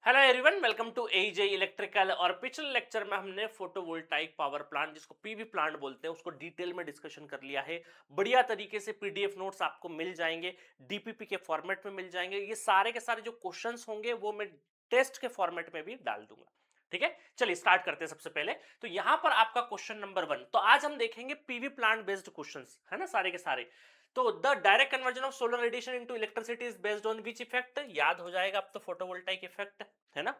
Hello everyone, welcome to AJ electrical. और पिछले lecture में हमने फोटोवोल्टाइक पावर प्लांट, जिसको पीवी प्लांट बोलते हैं, उसको डिटेल में डिस्कशन कर लिया है। बढ़िया तरीके से पीडीएफ नोट्स आपको मिल जाएंगे, डीपीपी के फॉर्मेट में मिल जाएंगे। ये सारे के सारे जो क्वेश्चंस होंगे वो मैं टेस्ट के फॉर्मेट में भी डाल दूंगा। ठीक है, चलिए स्टार्ट करते हैं। सबसे पहले तो यहां पर आपका क्वेश्चन नंबर 1। तो आज हम देखेंगे पीवी प्लांट बेस्ड क्वेश्चंस, है ना, सारे के सारे। तो the direct conversion of solar radiation into electricity is based on which effect, याद हो जाएगा अब तो, फोटोवोल्टाइक इफेक्ट, है ना,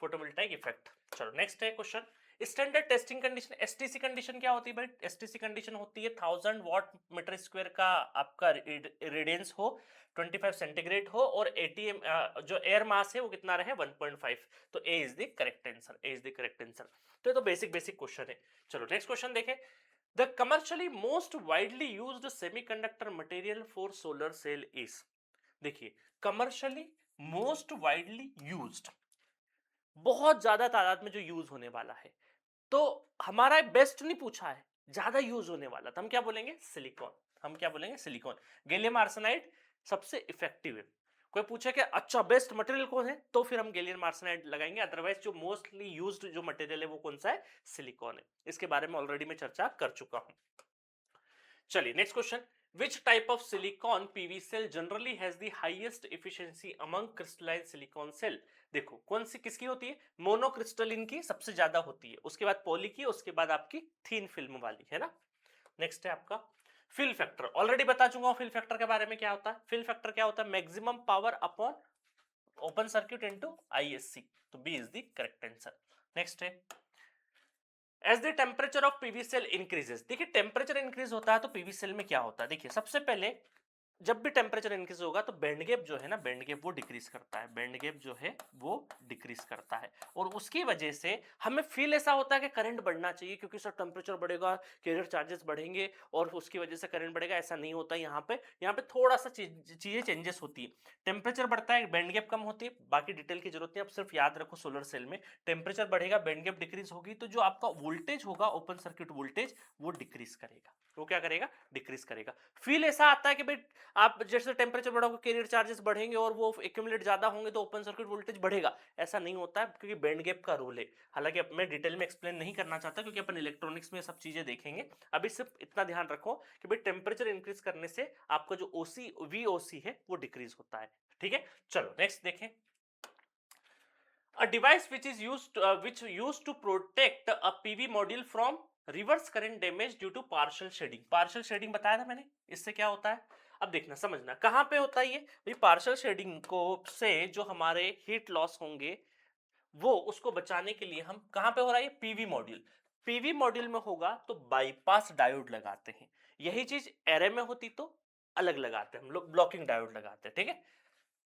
फोटोवोल्टाइक इफेक्ट। चलो नेक्स्ट है question. Standard testing condition, STC condition क्या होती है भाई? एसटीसी कंडीशन होती है 1000 वाट मीटर स्क्वायर का आपका रेडियंस हो, 25 सेंटीग्रेड हो, और एटीएम जो एयर मास है वो कितना रहे, 1.5। तो a is the correct answer, a is the correct answer. तो बेसिक बेसिक क्वेश्चन है। चलो नेक्स्ट क्वेश्चन देखें। The commercially most widely used semiconductor material for solar cell is, देखिए, कमर्शियली मोस्ट वाइडली यूज्ड, बहुत ज्यादा तादाद में जो यूज होने वाला है। तो हमारा बेस्ट नहीं पूछा है, ज्यादा यूज होने वाला, तो हम क्या बोलेंगे? सिलिकॉन। हम क्या बोलेंगे? सिलिकॉन। गैलियम आर्सेनाइड सबसे इफेक्टिव है। कोई पूछे कि अच्छा बेस्ट मटेरियल कौन है, तो फिर हम गैलियम आर्सेनाइड लगाएंगे। अदरवाइज जो मोस्टली यूज्ड जो मटेरियल है वो कौन सा है? सिलिकॉन है। इसके बारे में ऑलरेडी मैं चर्चा कर चुका हूं। चलिए next question. Which type of silicon PV cell generally has the highest efficiency among crystalline silicon cell? देखो कौन सी किसकी होती है? मोनोक्रिस्टलिन की सबसे ज्यादा होती है, उसके बाद पॉली की, उसके बाद आपकी थीन फिल्म वाली, है ना। नेक्स्ट है आपका फिल फैक्टर। ऑलरेडी बता चुका हूं फिल फैक्टर के बारे में। क्या होता है फिल फैक्टर? क्या होता है? Maximum power upon open circuit into ISC. तो B is the correct answer. Next है as the temperature of PV cell increases. देखिए टेम्परेचर इंक्रीज होता है तो पीवी सेल में क्या होता है? देखिए सबसे पहले जब भी टेम्परेचर इंक्रीज होगा तो बैंड गैप जो है ना, बैंड गैप वो डिक्रीज करता है। बैंड गैप जो है वो डिक्रीज करता है, और उसकी वजह से हमें फील ऐसा होता है कि करंट बढ़ना चाहिए, क्योंकि सर टेम्परेचर बढ़ेगा, कैरियर चार्जेस बढ़ेंगे और उसकी वजह से करंट बढ़ेगा। ऐसा नहीं होता है। यहाँ पे थोड़ा सा चीजें चेंजेस होती है। टेम्परेचर बढ़ता है, बैंड गैप कम होती है, बाकी डिटेल की जरूरत नहीं। आप सिर्फ याद रखो सोलर सेल में टेम्परेचर बढ़ेगा, बैंड गैप डिक्रीज होगी, तो जो आपका वोल्टेज होगा, ओपन सर्किट वोल्टेज, वो डिक्रीज करेगा। वो क्या करेगा? डिक्रीज करेगा। फील ऐसा आता है कि भाई आप जैसे टेम्परेचर बढ़ोगे कैरियर चार्जेस बढ़ेंगे और वो एक्यूमुलेट ज्यादा होंगे तो ओपन सर्किट वोल्टेज बढ़ेगा। ऐसा नहीं होता है, क्योंकि बैंड गैप का रूल है। हालांकि अब मैं डिटेल में एक्सप्लेन नहीं करना चाहता, क्योंकि अपन इलेक्ट्रॉनिक्स में सब चीजें देखेंगे। अभी सिर्फ इतना ध्यान रखो कि भाई टेम्परेचर इंक्रीज करने से आपका जो ओसी वीओसी है वो डिक्रीज होता है। ठीक है, चलो नेक्स्ट देखें। A device which used to protect a PV module from reverse current damage due to partial shading। partial shading बताया था मैंने, इससे क्या होता है? अब देखना समझना कहां पे होता है ये पार्शियल शेडिंग को से जो हमारे हीट लॉस होंगे वो उसको बचाने के लिए हम कहां पे हो रहा है? PV module. पीवी मॉड्यूल में होगा तो बाईपास डायोड लगाते हैं। यही चीज एरे में होती तो अलग लगाते हैं, हम लोग ब्लॉकिंग डायोड लगाते हैं। ठीक है,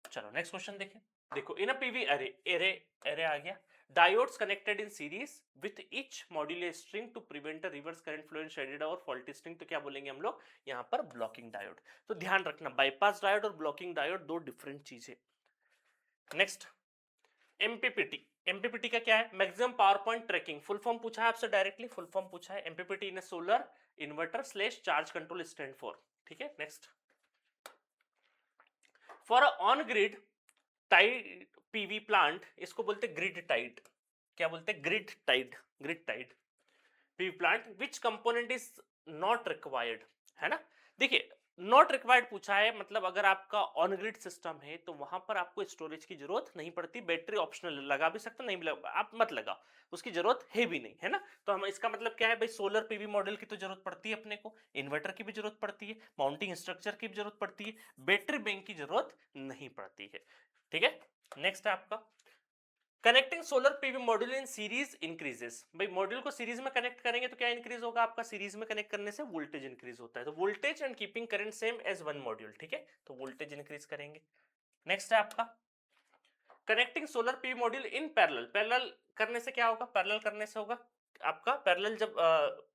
चलो नेक्स्ट क्वेश्चन देखें। देखो इन अ पीवी अरे एरे एरे आ गया। Diodes connected in series with each module a string to prevent reverse current flow in shaded और फॉल्टी स्ट्रिंग। तो क्या बोलेंगे हम लोग यहाँ पर? Blocking diode. तो ध्यान रखना, बाईपास डायोड और ब्लॉकिंग डायोड दो डिफरेंट चीजें। Next MPPT. एमपीपीटी का क्या है? Maximum power point tracking. Full form पूछा है आपसे, डायरेक्टली फुल फॉर्म पूछा है। MPPT in solar inverter slash charge control stand for. ठीक है, next for on grid tied PV plant, इसको बोलते ग्रिड टाइड। क्या बोलते? Grid tied. Grid tied PV plant which component is not required, है ना। देखिए नॉट रिक्वायर्ड पूछा है, मतलब अगर आपका ऑन ग्रिड सिस्टम है तो वहां पर आपको स्टोरेज की जरूरत नहीं पड़ती। बैटरी ऑप्शनल, लगा भी सकते, नहीं भी लगा, आप मत लगाओ, उसकी जरूरत है भी नहीं, है ना। तो हम इसका मतलब क्या है भाई? सोलर पीवी मॉडल की तो जरूरत पड़ती है अपने को, इन्वर्टर की भी जरूरत पड़ती है, माउंटिंग स्ट्रक्चर की भी जरूरत पड़ती है, बैटरी बैंक की जरूरत नहीं पड़ती है। ठीक है, नेक्स्ट है आपका connecting solar PV module in series increases. भाई मॉड्यूल को सीरीज में कनेक्ट करेंगे तो क्या इंक्रीज होगा आपका? सीरीज में कनेक्ट करने से वोल्टेज इंक्रीज होता है। तो voltage and keeping current same as one module. ठीक है, तो वोल्टेज इंक्रीज करेंगे। नेक्स्ट है आपका connecting solar PV module in parallel. Parallel करने से क्या होगा? पैरेलल करने से होगा आपका, पैरेलल जब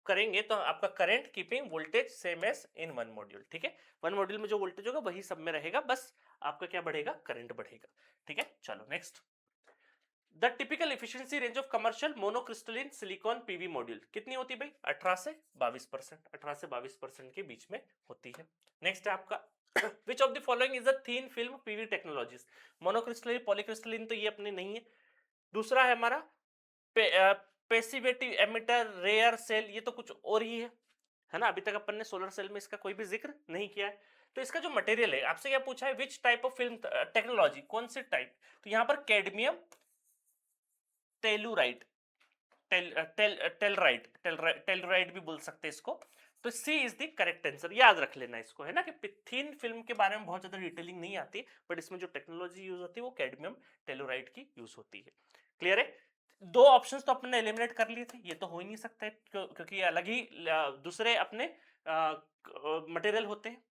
करेंगे तो आपका current keeping voltage same as in one module. ठीक है, वन मॉड्यूल में जो वोल्टेज होगा वही सब में रहेगा, बस आपका क्या बढ़ेगा? करंट बढ़ेगा। ठीक है, चलो next. The typical efficiency range of commercial monocrystalline silicon PV module कितनी होती है भाई? 18 से 22%। 18 से 22% के बीच में होती है। नेक्स्ट है आपका which of the following is a thin film PV technologies. Monocrystalline, polycrystalline तो ये अपने नहीं है। दूसरा है हमारा पैसिवेटिव एमिटर रेयर सेल, ये तो कुछ और ही है ना। अभी तक अपन ने सोलर सेल में इसका कोई भी जिक्र नहीं किया है। तो इसका जो मटेरियल है, आपसे क्या पूछा है, which type of film technology, कौन सी टाइप, तो यहाँ पर कैडमियम टेलुराइड, टेलराइड भी बोल सकते हैं इसको। तो सी इज द करेक्ट आंसर, याद रख लेना इसको, है ना, कि पिथीन फिल्म के बारे में बहुत ज्यादा डिटेलिंग नहीं आती, बट इसमें जो टेक्नोलॉजी यूज होती है वो कैडमियम टेलुराइड की यूज होती है। क्लियर है। दो ऑप्शंस तो अपने एलिमिनेट कर लिए थे, ये तो हो ही नहीं सकता है क्योंकि अलग ही दूसरे अपने मटेरियल होते हैं,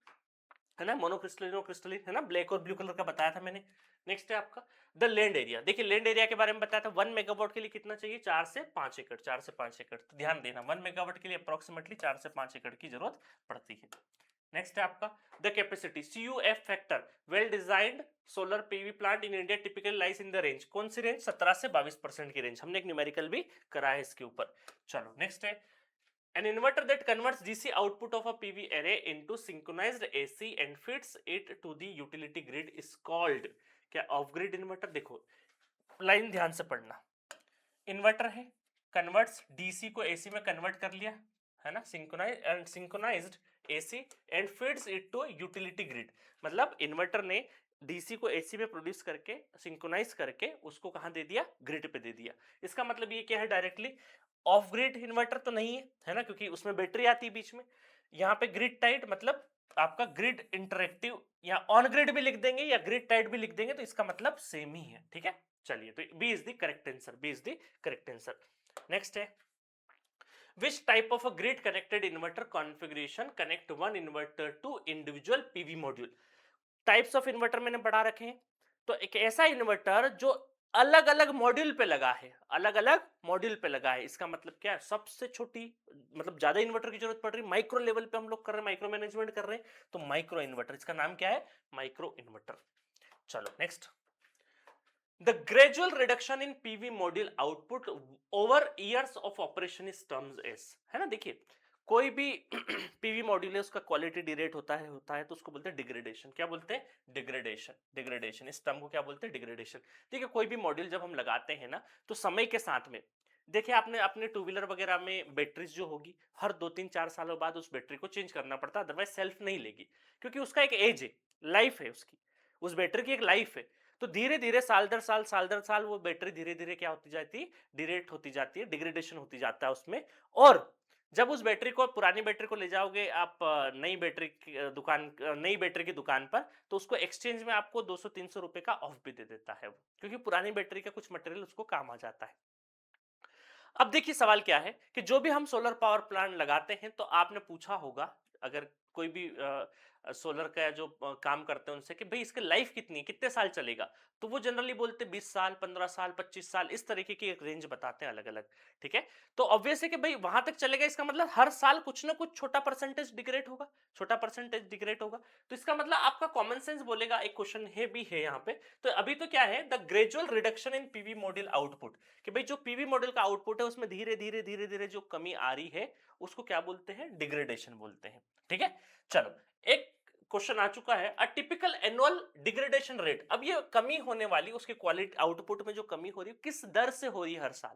है ना, मोनोक्रिस्टलिन क्रिस्टलिन, है ना, ब्लैक और ब्लू कलर का बताया था मैंने। नेक्स्ट है आपका द लैंड एरिया। देखिए लैंड एरिया के बारे में बताया था, 1 मेगावाट के लिए कितना चाहिए, 4 से 5 एकड़, 4 से 5 एकड़। तो ध्यान देना 1 मेगावाट के लिए अप्रोक्सीमेटली 4 से 5 एकड़ की जरूरत पड़ती है। नेक्स्ट है आपका the capacity, CUF factor, well designed solar PV plant in India typical lies in the range, कौन सी रेंज, 17 से 22% की रेंज। हमने एक न्यूमेरिकल भी करा है इसके ऊपर। चलो नेक्स्ट है an inverter that converts DC output of a PV array into synchronized AC and feeds it to the utility grid is called, क्या ऑफ ग्रिड इन्वर्टर। देखो लाइन ध्यान से पढ़ना, इन्वर्टर है, कन्वर्ट्स डीसी को एसी में convert कर लिया, है ना, synchronized AC and feeds it to utility grid. मतलब इन्वर्टर ने डीसी को एसी में प्रोड्यूस करके सिंक्रोनाइज करके उसको कहां दे दिया, ग्रिड पे दे दिया। इसका मतलब ये क्या है, डायरेक्टली ऑफ ग्रिड इन्वर्टर तो नहीं है ना, क्योंकि उसमें बैटरी आती है बीच में। यहाँ पे ग्रिड टाइड मतलब आपका ग्रिड इंटरेक्टिव, या ऑन ग्रिड भी लिख देंगे या ग्रिड टाइड भी लिख देंगे, तो इसका मतलब सेम ही है। ठीक है, चलिए, तो B is the correct answer, B is the correct answer. Next है which type of a grid connected inverter configuration connect one inverter to individual PV module। Types of inverter मैंने बढ़ा रखे हैं। तो एक ऐसा इन्वर्टर जो अलग अलग मॉड्यूल पे लगा है, अलग अलग मॉड्यूल पे लगा है, इसका मतलब क्या है, सबसे छोटी, मतलब ज्यादा इन्वर्टर की जरूरत पड़ रही है, माइक्रो लेवल पे हम लोग कर रहे हैं, माइक्रो मैनेजमेंट कर रहे हैं, तो माइक्रो इन्वर्टर, इसका नाम क्या है, माइक्रो इन्वर्टर। चलो next, the gradual reduction in PV module output over years of operation is terms as, है ना। देखिए कोई भी पीवी मॉड्यूल है उसका क्वालिटी डिरेट होता है तो उसको बोलते हैं डिग्रेडेशन। क्या बोलते हैं, डिग्रेडेशन, डिग्रेडेशन, इस टर्म को क्या बोलते हैं, डिग्रेडेशन। देखिए कोई भी मॉड्यूल जब हम लगाते हैं ना, तो समय के साथ में, देखिए आपने अपने टू व्हीलर वगैरह में बैटरीज जो होगी, हर 2-3-4 सालों बाद उस बैटरी को चेंज करना पड़ता है, अदरवाइज सेल्फ नहीं लेगी, क्योंकि उसका एक एज है, लाइफ है उसकी, उस बैटरी की एक लाइफ है। तो धीरे धीरे साल दर साल वो बैटरी धीरे धीरे क्या होती जाती है, डिरेट होती जाती है, डिग्रेडेशन होती जाता है उसमें। और जब उस बैटरी को, पुरानी बैटरी को ले जाओगे आप नई बैटरी की दुकान, नई बैटरी की दुकान पर, तो उसको एक्सचेंज में आपको 200-300 रुपए का ऑफ भी दे देता है वो, क्योंकि पुरानी बैटरी का कुछ मटेरियल उसको काम आ जाता है। अब देखिए सवाल क्या है कि जो भी हम सोलर पावर प्लांट लगाते हैं, तो आपने पूछा होगा, अगर कोई भी सोलर का जो काम करते हैं उनसे, कि भाई इसकी लाइफ कितनी है, कितने साल चलेगा, तो वो जनरली बोलते 20 साल, 15 साल, 25 साल, इस तरीके की एक रेंज बताते हैं अलग अलग। ठीक है, तो ऑब्वियस है कि भाई वहां तक चलेगा, इसका मतलब हर साल कुछ ना कुछ छोटा परसेंटेज डिग्रेड होगा, छोटा परसेंटेज डिग्रेड होगा। तो इसका मतलब आपका कॉमन सेंस बोलेगा, एक क्वेश्चन है भी है यहाँ पे। तो अभी तो क्या है, the gradual reduction in PV module output, कि भाई जो पीवी मॉड्यूल का आउटपुट है उसमें धीरे धीरे धीरे धीरे जो कमी आ रही है, उसको क्या बोलते हैं, डिग्रेडेशन बोलते हैं। ठीक है, चलो एक क्वेश्चन आ चुका है, a typical annual degradation rate. अब ये कमी होने वाली, उसके क्वालिटी आउटपुट में जो कमी हो रही है, किस दर से हो रही है हर साल।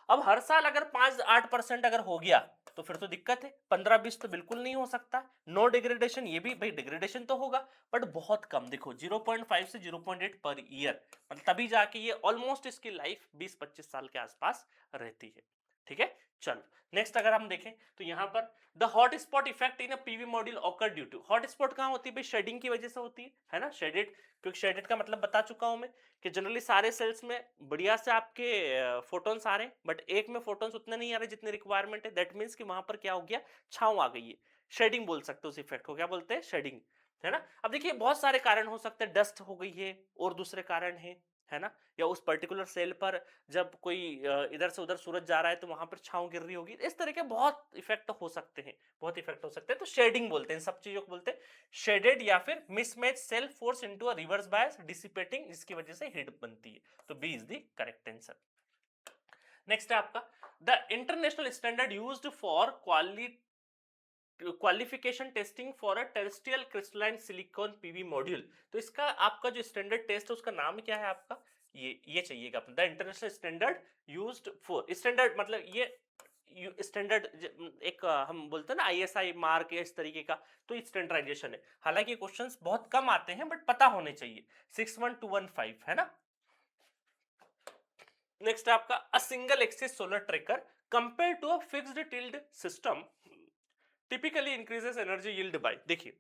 अब हर साल अगर 5-8% अगर हो गया तो फिर तो दिक्कत है, 15-20 तो बिल्कुल नहीं हो सकता। नो डिग्रेडेशन, ये भी भाई डिग्रेडेशन तो होगा, बट बहुत कम। देखो 0.5 से 0.8 पर ईयर, मतलब तभी जाके ये ऑलमोस्ट इसकी लाइफ 20-25 साल के आसपास रहती है। ठीक है, चलो नेक्स्ट अगर हम देखें तो यहाँ पर the hot spot effect in a PV module occur due to, hot spot कहाँ होती है भाई, शेडिंग की वजह से होती है ना, शेडेड, क्योंकि शेडेड का मतलब बता चुका हूं मैं, कि जनरली सारे सेल्स में बढ़िया से आपके फोटोन्स आ रहे हैं, बट एक में फोटोन्स उतने नहीं आ रहे जितने रिक्वायरमेंट है, दैट मीन्स कि वहां पर क्या हो गया, छांव आ गई है, शेडिंग बोल सकते हो उस इफेक्ट को, क्या बोलते हैं, शेडिंग, है ना। अब देखिए बहुत सारे कारण हो सकते हैं, डस्ट हो गई है और दूसरे कारण है ना, या उस पर्टिकुलर सेल पर जब कोई इधर से उधर सूरज जा रहा है तो वहां पर छांव गिर रही होगी, इस तरह के बहुत इफेक्ट हो सकते हैं, बहुत इफेक्ट हो सकते हैं। तो शेडिंग बोलते हैं सब चीजों को, बोलते हैं शेडेड, या फिर mismatch cell force into a reverse bias dissipating, जिसकी वजह से हीट बनती है। तो B is the correct answer. Next है आपका the international standard used for qualification testing for a terrestrial crystalline silicon PV module. तो इसका आपका जो स्टैंडर्ड टेस्ट है उसका नाम क्या है आपका, ये चाहिएगा अपना, the international standard used for, standard मतलब ये स्टैंडर्ड, एक हम बोलते हैं ना आईएसआई मार्क या इस तरीके का, तो स्टैंडर्डाइजेशन है। हालांकि क्वेश्चंस बहुत कम आते हैं बट पता होने चाहिए। 61215 है ना। नेक्स्ट है आपका a single axis solar tracker compare to a fixed tilt system typically increases energy yield by. देखिए,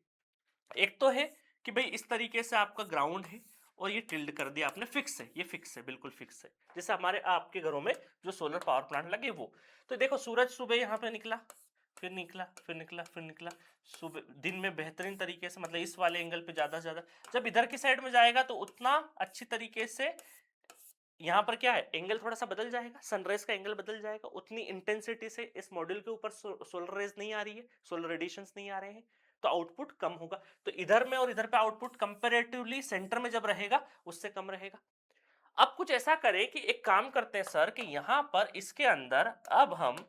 एक तो है कि भाई इस तरीके से आपका ग्राउंड है और ये टिल्ड कर दिया आपने, फिक्स है, ये फिक्स है, बिल्कुल फिक्स है, जैसे हमारे आपके घरों में जो सोलर पावर प्लांट लगे वो। तो देखो सूरज सुबह यहाँ पे निकला, फिर निकला, फिर निकला, फिर निकला, सुबह दिन में बेहतरीन तरीके से, मतलब इस वाले एंगल पे ज्यादा से ज्यादा, जब इधर की साइड में जाएगा तो उतना अच्छी तरीके से यहाँ पर क्या है, एंगल थोड़ा सा बदल जाएगा, सनराइज का एंगल बदल जाएगा, उतनी इंटेंसिटी से इस मॉड्यूल के ऊपर सोलर रेज नहीं आ रही है, सोलर रेडिएशंस नहीं आ रहे हैं, तो आउटपुट कम होगा। तो इधर में और इधर पे आउटपुट कंपैरेटिवली सेंटर में जब रहेगा उससे कम रहेगा। अब कुछ ऐसा करें कि एक काम करते हैं सर कि यहां पर इसके अंदर अब हम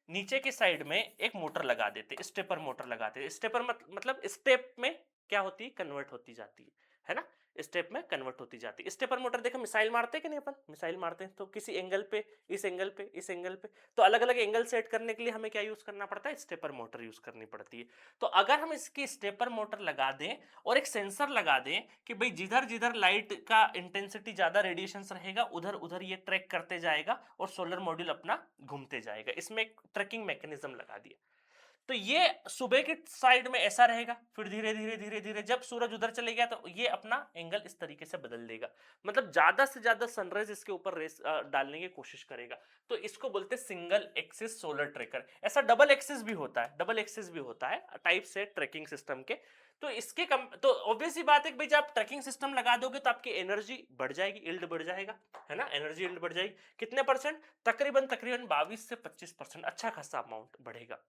नीचे की साइड में एक मोटर लगा देते, स्टेपर मोटर लगाते। स्टेपर मतलब स्टेप में क्या होती है, कन्वर्ट होती जाती है ना, स्टेप में कन्वर्ट होती जाती है। स्टेपर मोटर देखो मिसाइल मारते हैं कि नहीं, अपन मिसाइल मारते हैं तो किसी एंगल पे, इस एंगल पे, इस एंगल पे, तो अलग अलग एंगल सेट करने के लिए हमें क्या यूज करना पड़ता है, स्टेपर मोटर यूज करनी पड़ती है। तो अगर हम इसकी स्टेपर मोटर लगा दें और एक सेंसर लगा दें कि भाई जिधर जिधर लाइट का इंटेंसिटी ज्यादा रेडिएशन रहेगा उधर उधर ये ट्रैक करते जाएगा और सोलर मॉड्यूल अपना घूमते जाएगा, इसमें एक ट्रैकिंग मैकेनिज्म लगा दिया। तो ये सुबह की साइड में ऐसा रहेगा, फिर धीरे धीरे धीरे धीरे जब सूरज उधर चले गया तो ये अपना एंगल इस तरीके से बदल देगा, मतलब ज्यादा से ज्यादा सनराइज इसके ऊपर रेस डालने की कोशिश करेगा। तो इसको बोलते हैं सिंगल एक्सिस सोलर ट्रैकर। ऐसा डबल एक्सिस भी होता है, डबल एक्सिस भी होता है टाइप से ट्रैकिंग सिस्टम के। तो इसके तो ऑब्वियस सी बात है कि भाई जब आप ट्रैकिंग सिस्टम लगा दोगे तो आपकी एनर्जी बढ़ जाएगी, यील्ड बढ़ जाएगा, है ना, एनर्जी यील्ड बढ़ जाएगी। कितने परसेंट, तकरीबन तकरीबन 22 से 25%, अच्छा खासा अमाउंट बढ़ेगा,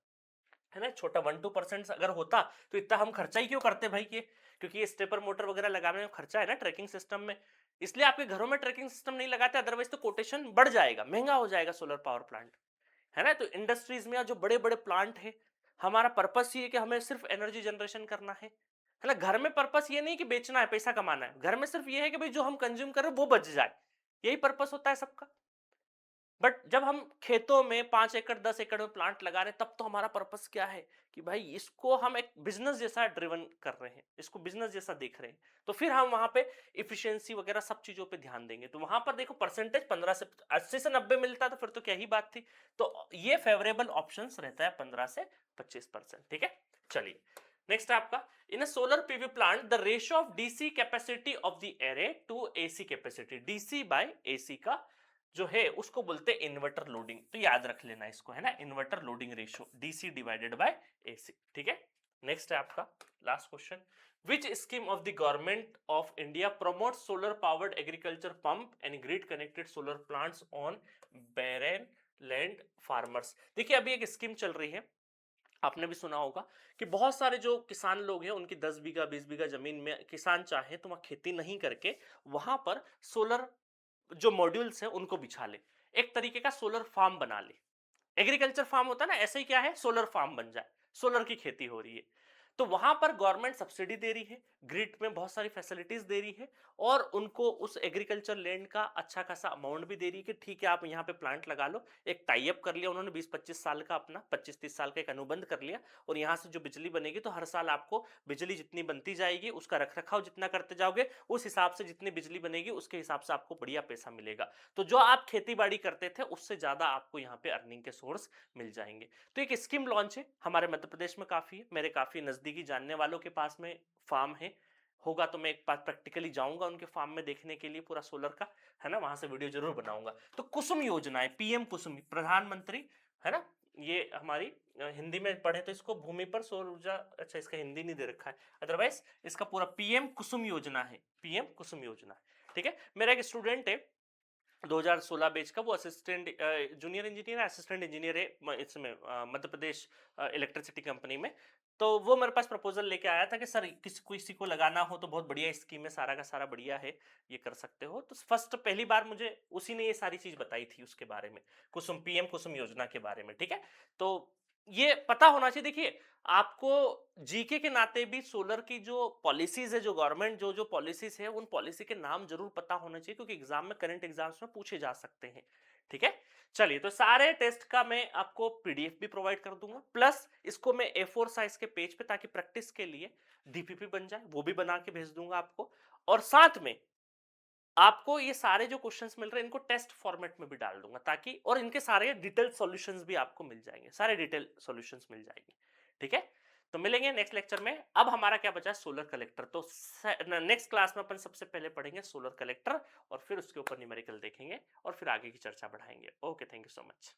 है ना। छोटा 1-2% अगर होता तो इतना हम खर्चा ही क्यों करते भाई, ये क्योंकि ये स्टेपर मोटर वगैरह लगाने में खर्चा है ना ट्रैकिंग सिस्टम में, इसलिए आपके घरों में ट्रैकिंग सिस्टम नहीं लगाते, अदरवाइज तो कोटेशन बढ़ जाएगा, महंगा हो जाएगा सोलर पावर प्लांट, है ना। तो इंडस्ट्रीज में जो बड़े बड़े प्लांट है, हमारा पर्पस ये है कि हमें सिर्फ एनर्जी जनरेशन करना है ना। घर में पर्पस ये नहीं कि बेचना है, पैसा कमाना है, घर में सिर्फ ये है कि भाई जो हम कंज्यूम कर रहे हैं वो बच जाए, यही पर्पस होता है सबका। बट जब हम खेतों में 5 एकड़ 10 एकड़ में प्लांट लगा रहे हैं तब तो हमारा पर्पस क्या है कि भाई इसको हम एक बिजनेस जैसा ड्रिवन कर रहे हैं, इसको बिजनेस जैसा देख रहे हैं, तो फिर हम वहां पे इफिशिएंसी वगैरह सब चीजों पे ध्यान देंगे। तो वहां पर देखो परसेंटेज 15 से 80 से 90 मिलता तो फिर तो क्या ही बात थी। तो ये फेवरेबल ऑप्शंस रहता है 15 से 25%, ठीक है। चलिए नेक्स्ट है आपका in solar PV plant the ratio of DC capacity of the array to AC capacity, DC by AC का जो है उसको बोलते हैं इन्वर्टर लोडिंग। तो याद रख लेना इसको, है ना, inverter loading ratio DC divided by AC, ठीक है। नेक्स्ट है आपका last question, which scheme of the government of India promote solar powered agriculture pump and grid connected solar plants on barren land farmers. देखिए अभी एक scheme चल रही है, आपने भी सुना होगा कि बहुत सारे जो किसान लोग हैं उनकी 10 बीघा 20 बीघा जमीन में किसान चाहे तो वहां खेती नहीं करके वहां पर सोलर जो मॉड्यूल्स है उनको बिछा ले, एक तरीके का सोलर फार्म बना ले। एग्रीकल्चर फार्म होता है ना, ऐसे ही क्या है, सोलर फार्म बन जाए, सोलर की खेती हो रही है। तो वहां पर गवर्नमेंट सब्सिडी दे रही है, ग्रिड में बहुत सारी फैसिलिटीज दे रही है, और उनको उस एग्रीकल्चर लैंड का अच्छा खासा अमाउंट भी दे रही है कि ठीक है आप यहाँ पे प्लांट लगा लो। एक टाई अप कर लिया उन्होंने 20-25 साल का, अपना 25-30 साल का एक अनुबंध कर लिया, और यहाँ से जो बिजली बनेगी तो हर साल आपको बिजली जितनी बनती जाएगी उसका रख रखाव जितना करते जाओगे उस हिसाब से जितनी बिजली बनेगी उसके हिसाब से आपको बढ़िया पैसा मिलेगा। तो जो आप खेती बाड़ी करते थे उससे ज्यादा आपको यहाँ पे अर्निंग के सोर्स मिल जाएंगे। तो एक स्कीम लॉन्च है हमारे मध्य प्रदेश में, काफी है, मेरे काफी नजदीकी जानने वालों के पास में फार्म है, होगा तो मैं एक बार प्रैक्टिकली जाऊंगा उनके फार्म में देखने के लिए पूरा सोलर का, है ना, वहां से वीडियो जरूर बनाऊंगा। तो कुसुम योजना है, पीएम कुसुम, प्रधानमंत्री, है ना, ये हमारी हिंदी में पढ़े तो इसको भूमि पर सौर ऊर्जा, अच्छा इसका हिंदी नहीं दे रखा है, अदरवाइज इसका पूरा पीएम कुसुम योजना है, पीएम कुसुम योजना, ठीक है। मेरा एक स्टूडेंट है 2016 बैच का, वो असिस्टेंट जूनियर इंजीनियर है, असिस्टेंट इंजीनियर है इसमें मध्य प्रदेश इलेक्ट्रिसिटी कंपनी में। तो वो मेरे पास प्रपोजल लेके आया था कि सर किसी को लगाना हो तो बहुत बढ़िया स्कीम है, सारा का सारा बढ़िया है, ये कर सकते हो। तो फर्स्ट पहली बार मुझे उसी ने ये सारी चीज बताई थी उसके बारे में, कुसुम, पीएम कुसुम योजना के बारे में, ठीक है। तो ये पता होना चाहिए। देखिए, आपको जीके के नाते भी सोलर की जो पॉलिसीज है, जो गवर्नमेंट जो पॉलिसीज है, उन पॉलिसी के नाम जरूर पता होने चाहिए, क्योंकि एग्जाम में, करंट एग्जाम्स में पूछे जा सकते हैं। ठीक है, चलिए, तो सारे टेस्ट का मैं आपको पीडीएफ भी प्रोवाइड कर दूंगा, प्लस इसको मैं ए4 साइज के पेज पे, ताकि प्रैक्टिस के लिए डीपीपी बन जाए, वो भी बना के भेज दूंगा आपको। और साथ में आपको ये सारे जो क्वेश्चंस मिल रहे हैं, इनको टेस्ट फॉर्मेट में भी डाल दूंगा, ताकि, और इनके सारे डिटेल सॉल्यूशंस भी आपको मिल जाएंगे, सारे डिटेल सॉल्यूशंस मिल जाएंगे। ठीक है, तो मिलेंगे नेक्स्ट लेक्चर में। अब हमारा क्या बचा है, सोलर कलेक्टर। तो नेक्स्ट क्लास में अपन सबसे पहले पढ़ेंगे सोलर कलेक्टर, और फिर उसके ऊपर न्यूमेरिकल देखेंगे, और फिर आगे की चर्चा बढ़ाएंगे। Okay, thank you so much.